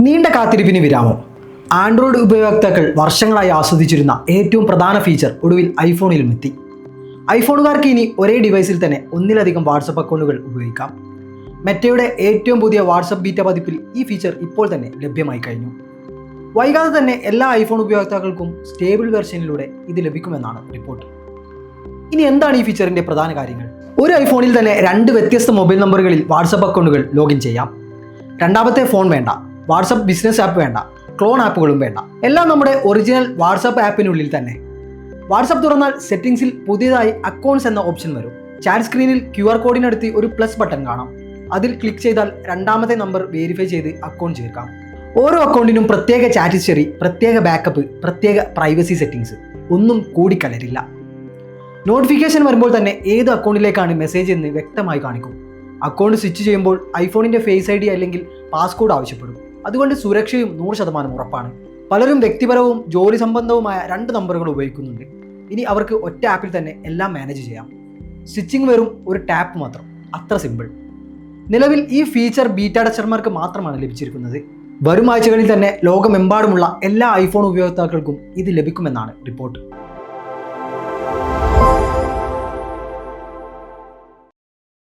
നീണ്ട കാത്തിരിപ്പിന് വിരാമം. ആൻഡ്രോയിഡ് ഉപയോക്താക്കൾ വർഷങ്ങളായി ആസ്വദിച്ചിരുന്ന ഏറ്റവും പ്രധാന ഫീച്ചർ ഒടുവിൽ ഐഫോണിലും എത്തി. ഐഫോണുകാർക്ക് ഇനി ഒരേ ഡിവൈസിൽ തന്നെ ഒന്നിലധികം വാട്സപ്പ് അക്കൗണ്ടുകൾ ഉപയോഗിക്കാം. മെറ്റയുടെ ഏറ്റവും പുതിയ വാട്സപ്പ് ബീറ്റ പതിപ്പിൽ ഈ ഫീച്ചർ ഇപ്പോൾ തന്നെ ലഭ്യമായി കഴിഞ്ഞു. വൈകാതെ തന്നെ എല്ലാ ഐഫോൺ ഉപയോക്താക്കൾക്കും സ്റ്റേബിൾ വെർഷനിലൂടെ ഇത് ലഭിക്കുമെന്നാണ് റിപ്പോർട്ട്. ഇനി എന്താണ് ഈ ഫീച്ചറിന്റെ പ്രധാന കാര്യങ്ങൾ? ഒരു ഐഫോണിൽ തന്നെ 2 വ്യത്യസ്ത മൊബൈൽ നമ്പറുകളിൽ വാട്സപ്പ് അക്കൗണ്ടുകൾ ലോഗിൻ ചെയ്യാം. രണ്ടാമത്തെ ഫോൺ വേണ്ട, വാട്സപ്പ് ബിസിനസ് ആപ്പ് വേണ്ട, ക്ലോൺ ആപ്പുകളും വേണ്ട. എല്ലാം നമ്മുടെ ഒറിജിനൽ വാട്സപ്പ് ആപ്പിനുള്ളിൽ തന്നെ. വാട്സപ്പ് തുറന്നാൽ സെറ്റിംഗ്സിൽ പുതിയതായി അക്കൗണ്ട്സ് എന്ന ഓപ്ഷൻ വരും. ചാറ്റ് സ്ക്രീനിൽ QR കോഡിനടുത്ത് ഒരു പ്ലസ് ബട്ടൺ കാണാം. അതിൽ ക്ലിക്ക് ചെയ്താൽ രണ്ടാമത്തെ നമ്പർ വെരിഫൈ ചെയ്ത് അക്കൗണ്ട് ചേർക്കാം. ഓരോ അക്കൗണ്ടിനും പ്രത്യേക ചാറ്റ് ഹിസ്റ്ററി, പ്രത്യേക ബാക്കപ്പ്, പ്രത്യേക പ്രൈവസി സെറ്റിംഗ്സ്, ഒന്നും കൂടിക്കലരില്ല. നോട്ടിഫിക്കേഷൻ വരുമ്പോൾ തന്നെ ഏത് അക്കൗണ്ടിലേക്കാണ് മെസ്സേജ് എന്ന് വ്യക്തമായി കാണിക്കും. അക്കൗണ്ട് സ്വിച്ച് ചെയ്യുമ്പോൾ ഐഫോണിൻ്റെ ഫേസ് ID അല്ലെങ്കിൽ പാസ്കോഡ് ആവശ്യപ്പെടും. അതുകൊണ്ട് സുരക്ഷയും 100% ഉറപ്പാണ്. പലരും വ്യക്തിപരവും ജോലി സംബന്ധവുമായ 2 നമ്പറുകൾ ഉപയോഗിക്കുന്നുണ്ട്. ഇനി അവർക്ക് ഒറ്റ ആപ്പിൽ തന്നെ എല്ലാം മാനേജ് ചെയ്യാം. സ്വിച്ചിങ് വെറും ഒരു ടാപ്പ് മാത്രം, അത്ര സിമ്പിൾ. നിലവിൽ ഈ ഫീച്ചർ ബീറ്റ ടെസ്റ്റർമാർക്ക് മാത്രമാണ് ലഭിച്ചിരിക്കുന്നത്. വരും ആഴ്ചകളിൽ തന്നെ ലോകമെമ്പാടുമുള്ള എല്ലാ ഐഫോൺ ഉപയോക്താക്കൾക്കും ഇത് ലഭിക്കുമെന്നാണ് റിപ്പോർട്ട്.